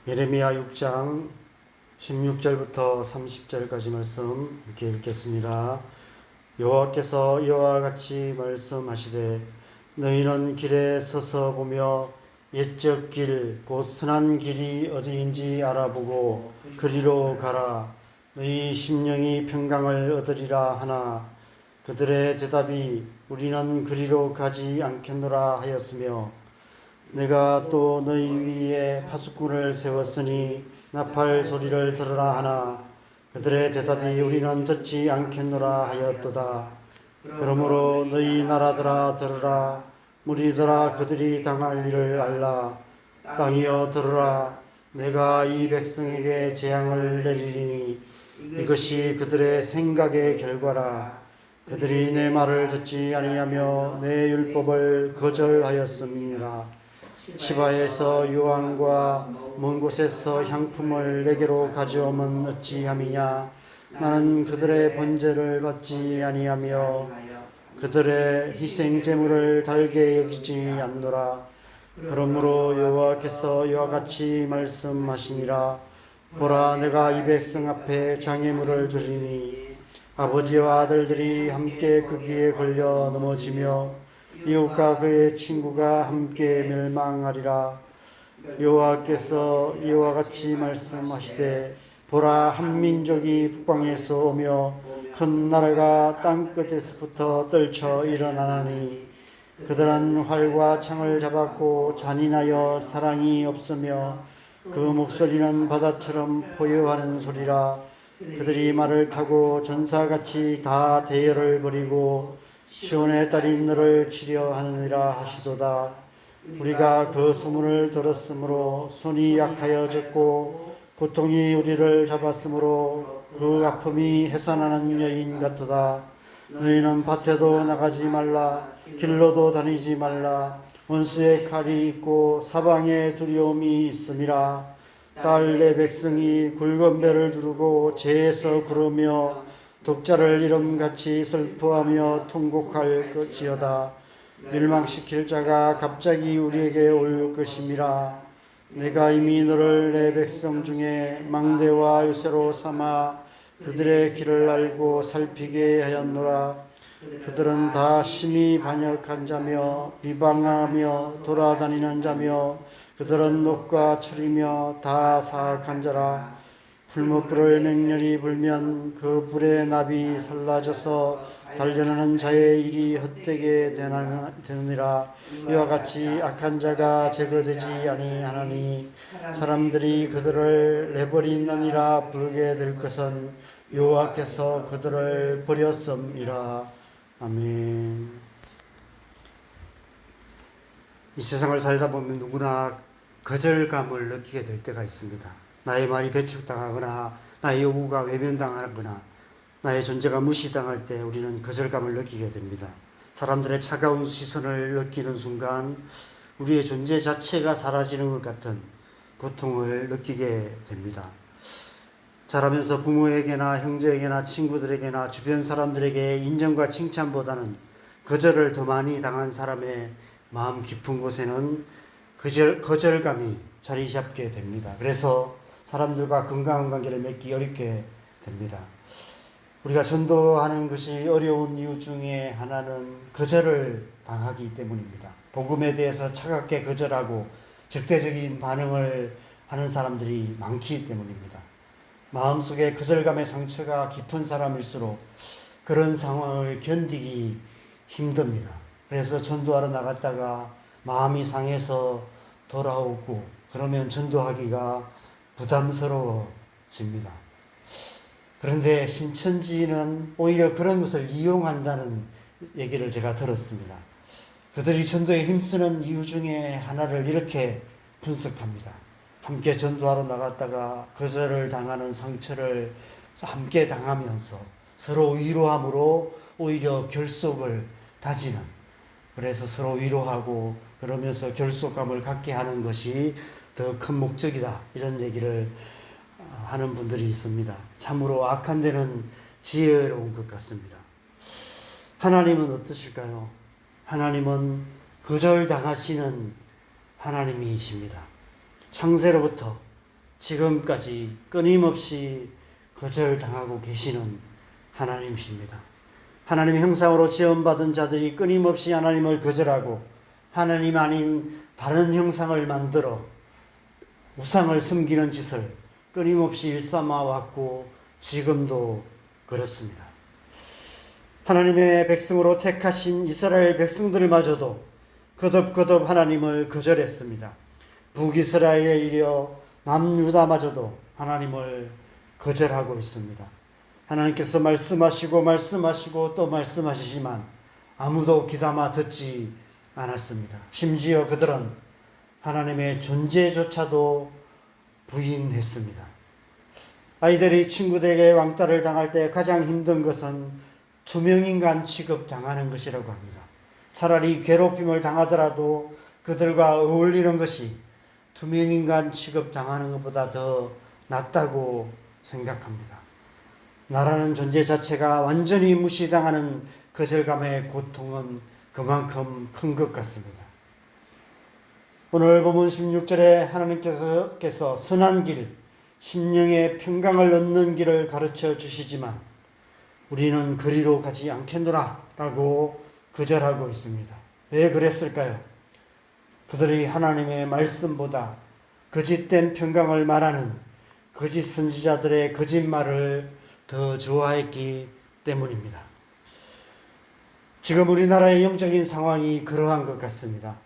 예레미야 6장 16절부터 30절까지 말씀 이렇게 읽겠습니다. 여호와께서 이와 같이 말씀하시되 너희는 길에 서서 보며 옛적 길 곧 선한 길이 어디인지 알아보고 그리로 가라. 너희 심령이 평강을 얻으리라 하나 그들의 대답이 우리는 그리로 가지 않겠노라 하였으며 내가 또 너희 위에 파수꾼을 세웠으니 나팔 소리를 들으라 하나 그들의 대답이 우리는 듣지 않겠노라 하였도다. 그러므로 너희 나라들아 들으라. 무리들아 그들이 당할 일을 알라. 땅이여 들으라. 내가 이 백성에게 재앙을 내리리니 이것이 그들의 생각의 결과라. 그들이 내 말을 듣지 아니하며 내 율법을 거절하였음이니라. 시바에서 유황과 먼 곳에서 향품을 내게로 가져오면 어찌함이냐. 나는 그들의 번제를 받지 아니하며 그들의 희생 제물을 달게 여기지 않노라. 그러므로 여호와께서 이와 같이 말씀하시니라. 보라, 내가 이 백성 앞에 장애물을 드리니 아버지와 아들들이 함께 거기에 걸려 넘어지며 이웃과 그의 친구가 함께 멸망하리라. 여호와께서 이와 같이 말씀하시되 보라, 한 민족이 북방에서 오며 큰 나라가 땅끝에서부터 떨쳐 일어나나니 그들은 활과 창을 잡았고 잔인하여 사랑이 없으며 그 목소리는 바다처럼 포효하는 소리라. 그들이 말을 타고 전사같이 다 대열을 벌이고 시온의 딸이 너를 치려 하느니라 하시도다. 우리가 그 소문을 들었으므로 손이 약하여졌고 고통이 우리를 잡았으므로 그 아픔이 해산하는 여인 같도다. 너희는 밭에도 나가지 말라. 길로도 다니지 말라. 원수의 칼이 있고 사방에 두려움이 있음이라. 딸 내 백성이 굵은 배를 두르고 죄에서 구르며 독자를 이름같이 슬퍼하며 통곡할 것이여다. 멸망시킬 자가 갑자기 우리에게 올 것임이라. 내가 이미 너를 내 백성 중에 망대와 요새로 삼아 그들의 길을 알고 살피게 하였노라. 그들은 다 심히 반역한 자며 비방하며 돌아다니는 자며 그들은 녹과 철이며 다 사악한 자라. 풀무불을 맹렬히 불면 그 불의 납이 살라져서 달려나는 자의 일이 헛되게 되느니라. 이와 같이 악한 자가 제거되지 아니하나니 사람들이 그들을 내버리느니라. 부르게 될 것은 여호와께서 그들을 버렸음이라. 아멘. 이 세상을 살다 보면 누구나 거절감을 느끼게 될 때가 있습니다. 나의 말이 배척당하거나 나의 요구가 외면당하거나 나의 존재가 무시당할 때 우리는 거절감을 느끼게 됩니다. 사람들의 차가운 시선을 느끼는 순간 우리의 존재 자체가 사라지는 것 같은 고통을 느끼게 됩니다. 자라면서 부모에게나 형제에게나 친구들에게나 주변 사람들에게 인정과 칭찬보다는 거절을 더 많이 당한 사람의 마음 깊은 곳에는 거절감이 자리 잡게 됩니다. 그래서 사람들과 건강한 관계를 맺기 어렵게 됩니다. 우리가 전도하는 것이 어려운 이유 중에 하나는 거절을 당하기 때문입니다. 복음에 대해서 차갑게 거절하고 적대적인 반응을 하는 사람들이 많기 때문입니다. 마음속에 거절감의 상처가 깊은 사람일수록 그런 상황을 견디기 힘듭니다. 그래서 전도하러 나갔다가 마음이 상해서 돌아오고 그러면 전도하기가 부담스러워집니다. 그런데 신천지는 오히려 그런 것을 이용한다는 얘기를 제가 들었습니다. 그들이 전도에 힘쓰는 이유 중에 하나를 이렇게 분석합니다. 함께 전도하러 나갔다가 거절을 당하는 상처를 함께 당하면서 서로 위로함으로 오히려 결속을 다지는, 그래서 서로 위로하고 그러면서 결속감을 갖게 하는 것이 더 큰 목적이다, 이런 얘기를 하는 분들이 있습니다. 참으로 악한 데는 지혜로운 것 같습니다. 하나님은 어떠실까요? 하나님은 거절당하시는 하나님이십니다. 창세로부터 지금까지 끊임없이 거절당하고 계시는 하나님이십니다. 하나님의 형상으로 지음받은 자들이 끊임없이 하나님을 거절하고 하나님 아닌 다른 형상을 만들어 우상을 섬기는 짓을 끊임없이 일삼아 왔고 지금도 그렇습니다. 하나님의 백성으로 택하신 이스라엘 백성들마저도 거듭거듭 하나님을 거절했습니다. 북이스라엘에 이르러 남유다마저도 하나님을 거절하고 있습니다. 하나님께서 말씀하시고 또 말씀하시지만 아무도 귀담아 듣지 않았습니다. 심지어 그들은 하나님의 존재조차도 부인했습니다. 아이들이 친구들에게 왕따를 당할 때 가장 힘든 것은 투명인간 취급당하는 것이라고 합니다. 차라리 괴롭힘을 당하더라도 그들과 어울리는 것이 투명인간 취급당하는 것보다 더 낫다고 생각합니다. 나라는 존재 자체가 완전히 무시당하는 거절감의 고통은 그만큼 큰 것 같습니다. 오늘 본문 16절에 하나님께서 선한 길, 심령의 평강을 얻는 길을 가르쳐 주시지만 우리는 그리로 가지 않겠노라 라고 거절하고 있습니다. 왜 그랬을까요? 그들이 하나님의 말씀보다 거짓된 평강을 말하는 거짓 선지자들의 거짓말을 더 좋아했기 때문입니다. 지금 우리나라의 영적인 상황이 그러한 것 같습니다.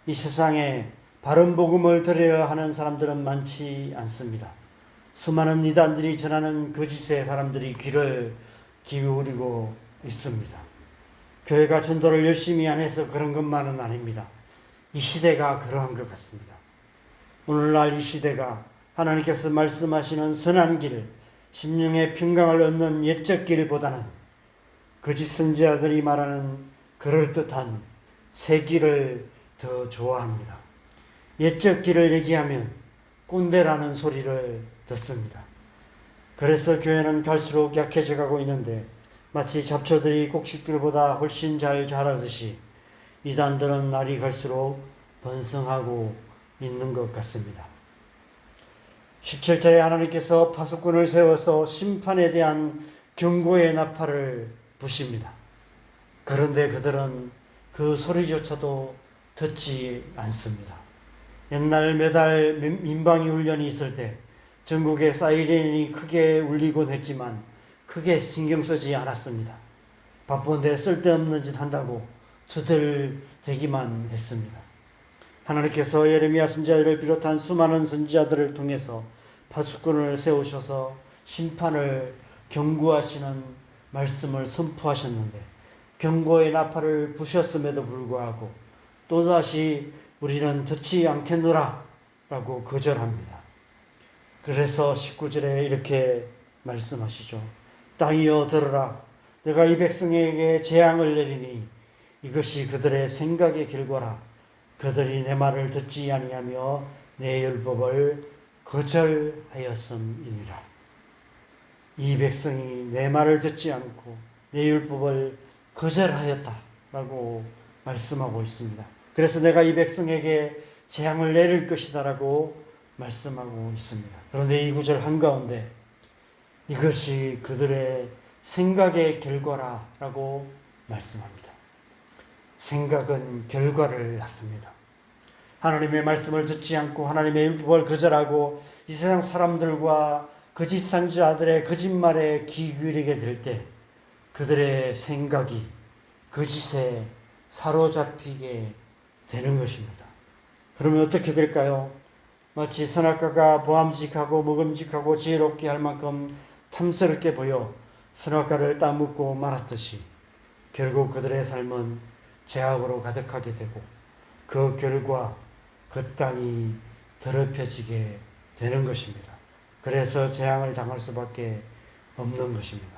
이 세상에 바른 복음을 들어야 하는 사람들은 많지 않습니다. 수많은 이단들이 전하는 거짓의 사람들이 귀를 기울이고 있습니다. 교회가 전도를 열심히 안 해서 그런 것만은 아닙니다. 이 시대가 그러한 것 같습니다. 오늘날 이 시대가 하나님께서 말씀하시는 선한 길, 심령의 평강을 얻는 옛적 길보다는 거짓 선지자들이 말하는 그럴듯한 새 길을 더 좋아합니다. 옛적 길을 얘기하면 꼰대라는 소리를 듣습니다. 그래서 교회는 갈수록 약해져 가고 있는데 마치 잡초들이 꼭식들보다 훨씬 잘 자라듯이 이단들은 날이 갈수록 번성하고 있는 것 같습니다. 17절에 하나님께서 파수꾼을 세워서 심판에 대한 경고의 나팔을 부십니다. 그런데 그들은 그 소리조차도 듣지 않습니다. 옛날 매달 민방위 훈련이 있을 때 전국에 사이렌이 크게 울리곤 했지만 크게 신경 쓰지 않았습니다. 바쁜데 쓸데없는 짓 한다고 투덜대기만 했습니다. 하나님께서 예레미야 선지자를 비롯한 수많은 선지자들을 통해서 파수꾼을 세우셔서 심판을 경고하시는 말씀을 선포하셨는데 경고의 나팔을 부셨음에도 불구하고 또다시 우리는 듣지 않겠노라 라고 거절합니다. 그래서 19절에 이렇게 말씀하시죠. 땅이여 들으라. 내가 이 백성에게 재앙을 내리니 이것이 그들의 생각의 결과라. 그들이 내 말을 듣지 아니하며 내 율법을 거절하였음이니라. 이 백성이 내 말을 듣지 않고 내 율법을 거절하였다라고 말씀하고 있습니다. 그래서 내가 이 백성에게 재앙을 내릴 것이다라고 말씀하고 있습니다. 그런데 이 구절 한가운데 이것이 그들의 생각의 결과라고 말씀합니다. 생각은 결과를 낳습니다. 하나님의 말씀을 듣지 않고 하나님의 율법을 거절하고 이 세상 사람들과 거짓 선지자들의 거짓말에 귀 기울이게 될 때 그들의 생각이 거짓에 사로잡히게 되는 것입니다. 그러면 어떻게 될까요? 마치 선악과가 보암직하고 먹음직하고 지혜롭게 할 만큼 탐스럽게 보여 선악과를 따먹고 말았듯이 결국 그들의 삶은 죄악으로 가득하게 되고 그 결과 그 땅이 더럽혀지게 되는 것입니다. 그래서 재앙을 당할 수밖에 없는 것입니다.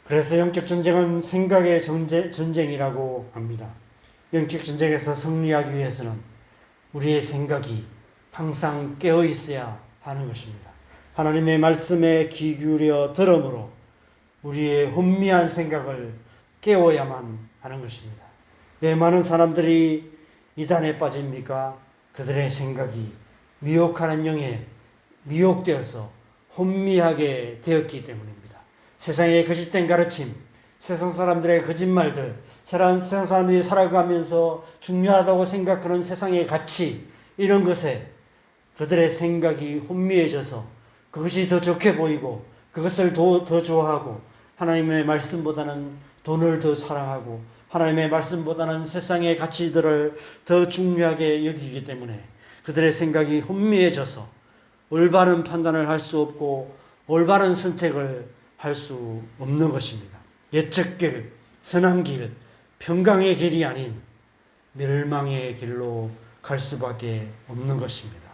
그래서 영적 전쟁은 생각의 전쟁이라고 합니다. 영적 전쟁에서 승리하기 위해서는 우리의 생각이 항상 깨어 있어야 하는 것입니다. 하나님의 말씀에 귀 기울여 들음으로 우리의 혼미한 생각을 깨워야만 하는 것입니다. 왜 많은 사람들이 이단에 빠집니까? 그들의 생각이 미혹하는 영에 미혹되어서 혼미하게 되었기 때문입니다. 세상의 거짓된 가르침, 세상 사람들의 거짓말들, 세상 사람들이 살아가면서 중요하다고 생각하는 세상의 가치, 이런 것에 그들의 생각이 혼미해져서 그것이 더 좋게 보이고 그것을 더 좋아하고 하나님의 말씀보다는 돈을 더 사랑하고 하나님의 말씀보다는 세상의 가치들을 더 중요하게 여기기 때문에 그들의 생각이 혼미해져서 올바른 판단을 할 수 없고 올바른 선택을 할 수 없는 것입니다. 예측 길, 선한 길, 평강의 길이 아닌 멸망의 길로 갈 수밖에 없는 것입니다.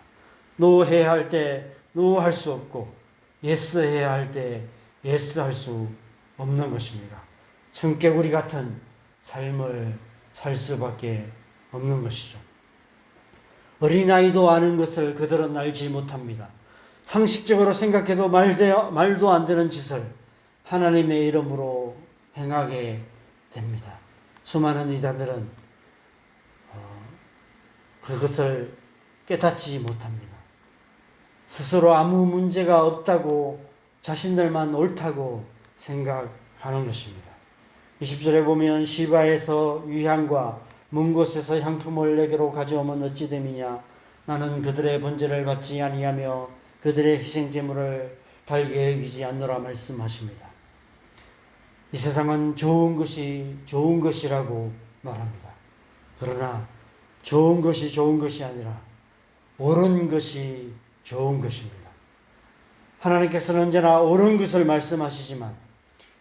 노 해야 할 때 노 할 수 없고 예스 해야 할 때 예스 할 수 없는 것입니다. 청개구리 같은 삶을 살 수밖에 없는 것이죠. 어린아이도 아는 것을 그들은 알지 못합니다. 상식적으로 생각해도 말도 안 되는 짓을 하나님의 이름으로 행하게 됩니다. 수많은 이단들은 그것을 깨닫지 못합니다. 스스로 아무 문제가 없다고 자신들만 옳다고 생각하는 것입니다. 20절에 보면 시바에서 위향과 먼 곳에서 향품을 내게로 가져오면 어찌 됨이냐. 나는 그들의 번제를 받지 아니하며 그들의 희생제물을 달게 여기지 않노라 말씀하십니다. 이 세상은 좋은 것이 좋은 것이라고 말합니다. 그러나 좋은 것이 좋은 것이 아니라 옳은 것이 좋은 것입니다. 하나님께서는 언제나 옳은 것을 말씀하시지만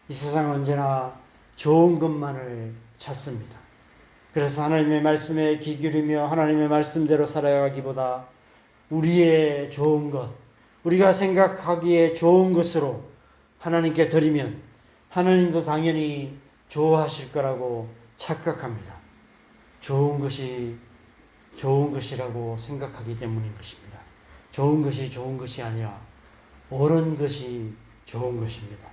이 세상은 언제나 좋은 것만을 찾습니다. 그래서 하나님의 말씀에 귀 기울이며 하나님의 말씀대로 살아가기보다 우리의 좋은 것, 우리가 생각하기에 좋은 것으로 하나님께 드리면 하나님도 당연히 좋아하실 거라고 착각합니다. 좋은 것이 좋은 것이라고 생각하기 때문인 것입니다. 좋은 것이 좋은 것이 아니라 옳은 것이 좋은 것입니다.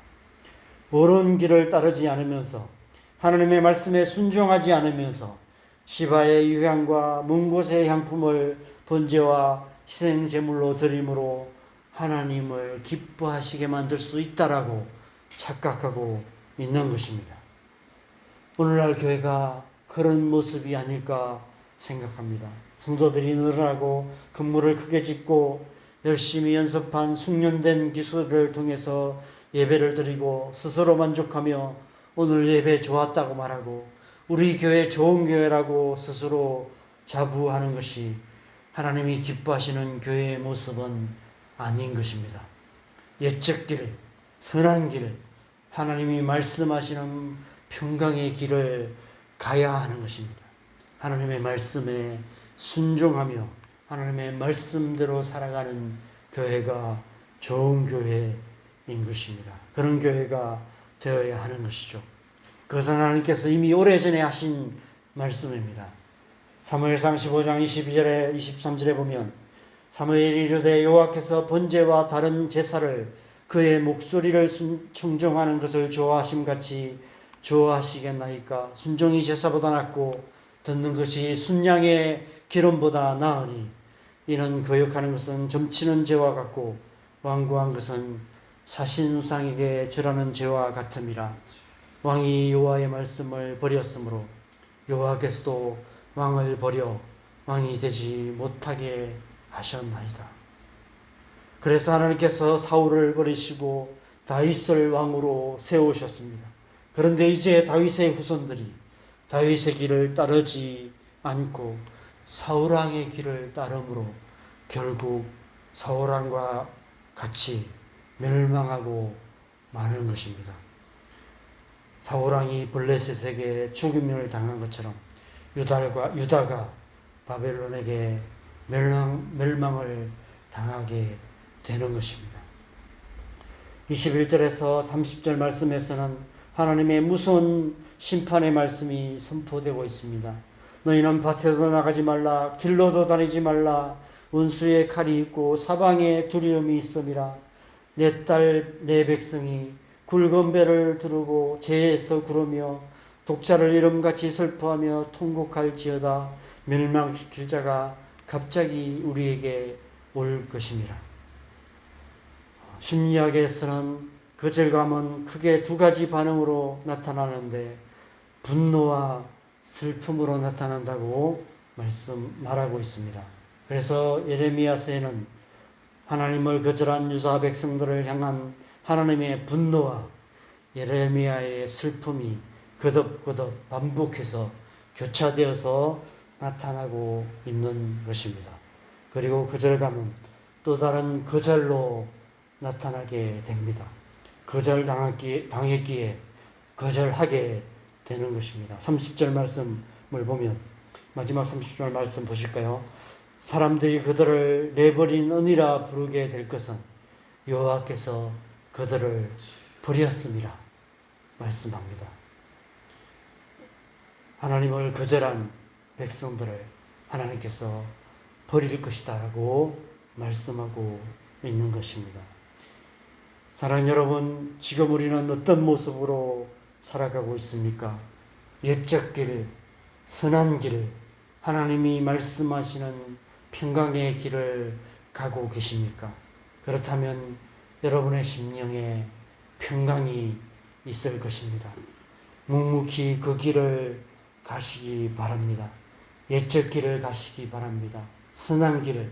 옳은 길을 따르지 않으면서 하나님의 말씀에 순종하지 않으면서 시바의 유향과 먼 곳의 향품을 번제와 희생 제물로 드림으로 하나님을 기뻐하시게 만들 수 있다라고 착각하고 있는 것입니다. 오늘날 교회가 그런 모습이 아닐까 생각합니다. 성도들이 늘어나고 건물을 크게 짓고 열심히 연습한 숙련된 기술을 통해서 예배를 드리고 스스로 만족하며 오늘 예배 좋았다고 말하고 우리 교회 좋은 교회라고 스스로 자부하는 것이 하나님이 기뻐하시는 교회의 모습은 아닌 것입니다. 예측 길, 선한 길, 하나님이 말씀하시는 평강의 길을 가야 하는 것입니다. 하나님의 말씀에 순종하며 하나님의 말씀대로 살아가는 교회가 좋은 교회인 것입니다. 그런 교회가 되어야 하는 것이죠. 그것은 하나님께서 이미 오래전에 하신 말씀입니다. 사무엘상 15장 22절에 23절에 보면 사무엘이 이르되 여호와께서 번제와 다른 제사를 그의 목소리를 청종하는 것을 좋아하심같이 좋아하시겠나이까. 순종이 제사보다 낫고 듣는 것이 순양의 기름보다 나으니 이는 거역하는 것은 점치는 죄와 같고 완고한 것은 사신우상에게 절하는 죄와 같음이라. 왕이 여호와의 말씀을 버렸으므로 여호와께서도 왕을 버려 왕이 되지 못하게 하셨나이다. 그래서 하나님께서 사울을 버리시고 다윗을 왕으로 세우셨습니다. 그런데 이제 다윗의 후손들이 다윗의 길을 따르지 않고 사울왕의 길을 따름으로 결국 사울왕과 같이 멸망하고 마는 것입니다. 사울왕이 블레셋에게 죽임을 당한 것처럼 유다가 바벨론에게 멸망을 당하게 되는 것입니다. 21절에서 30절 말씀에서는 하나님의 무서운 심판의 말씀이 선포되고 있습니다. 너희는 밭에도 나가지 말라, 길로도 다니지 말라. 원수의 칼이 있고 사방에 두려움이 있음이라. 내 딸 내 백성이 굵은 배를 두르고 죄에서 구르며 독자를 이름같이 슬퍼하며 통곡할지어다. 멸망시킬 자가 갑자기 우리에게 올 것입니다. 심리학에서는 거절감은 크게 두 가지 반응으로 나타나는데 분노와 슬픔으로 나타난다고 말하고 있습니다. 그래서 예레미야서에는 하나님을 거절한 유다 백성들을 향한 하나님의 분노와 예레미야의 슬픔이 거듭거듭 반복해서 교차되어서 나타나고 있는 것입니다. 그리고 거절감은 또 다른 거절로 나타나게 됩니다. 거절당했기에 거절하게 되는 것입니다. 30절 말씀을 보면 마지막 30절 말씀 보실까요? 사람들이 그들을 내버린 언이라 부르게 될 것은 여호와께서 그들을 버렸음이라 말씀합니다. 하나님을 거절한 백성들을 하나님께서 버릴 것이다 라고 말씀하고 있는 것입니다. 사랑하는 여러분, 지금 우리는 어떤 모습으로 살아가고 있습니까? 옛적 길, 선한 길, 하나님이 말씀하시는 평강의 길을 가고 계십니까? 그렇다면 여러분의 심령에 평강이 있을 것입니다. 묵묵히 그 길을 가시기 바랍니다. 옛적 길을 가시기 바랍니다. 선한 길을,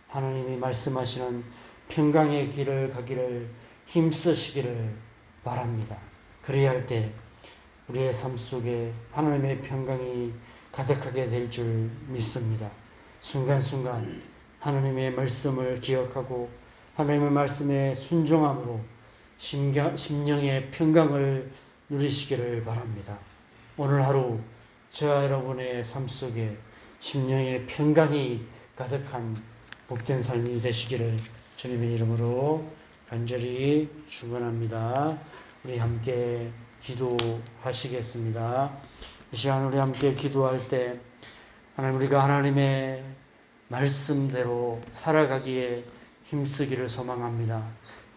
하나님이 말씀하시는 평강의 길을 가기를 힘쓰시기를 바랍니다. 그래야 할 때 우리의 삶 속에 하나님의 평강이 가득하게 될 줄 믿습니다. 순간순간 하나님의 말씀을 기억하고 하나님의 말씀에 순종함으로 심령의 평강을 누리시기를 바랍니다. 오늘 하루 저와 여러분의 삶 속에 심령의 평강이 가득한 복된 삶이 되시기를 주님의 이름으로 간절히 축원합니다. 우리 함께 기도하시겠습니다. 이 시간 우리 함께 기도할 때 하나님, 우리가 하나님의 말씀대로 살아가기에 힘쓰기를 소망합니다.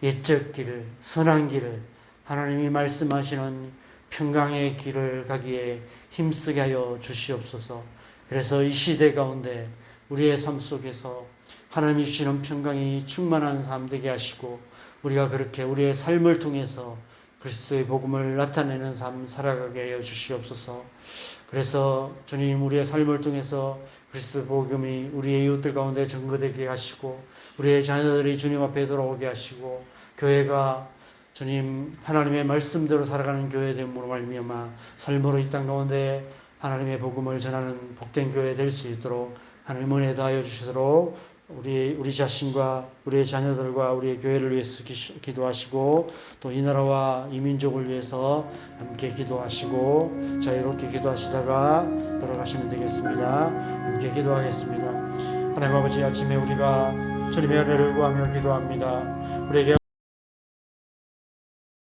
옛적 길을, 선한 길을, 하나님이 말씀하시는 평강의 길을 가기에 힘쓰게 하여 주시옵소서. 그래서 이 시대 가운데 우리의 삶 속에서 하나님이 주시는 평강이 충만한 삶 되게 하시고, 우리가 그렇게 우리의 삶을 통해서 그리스도의 복음을 나타내는 삶 살아가게 하여 주시옵소서. 그래서 주님, 우리의 삶을 통해서 그리스도의 복음이 우리의 이웃들 가운데 증거되게 하시고, 우리의 자녀들이 주님 앞에 돌아오게 하시고, 교회가 주님 하나님의 말씀대로 살아가는 교회됨으로 말미암아 삶으로 이 땅 가운데 하나님의 복음을 전하는 복된 교회 될 수 있도록 하나님 은혜 다하여 주시도록 우리 자신과 우리의 자녀들과 우리의 교회를 위해서 기도하시고, 또 이 나라와 이 민족을 위해서 함께 기도하시고 자유롭게 기도하시다가 돌아가시면 되겠습니다. 함께 기도하겠습니다. 하나님 아버지, 아침에 우리가 주님의 은혜를 구하며 기도합니다. 우리에게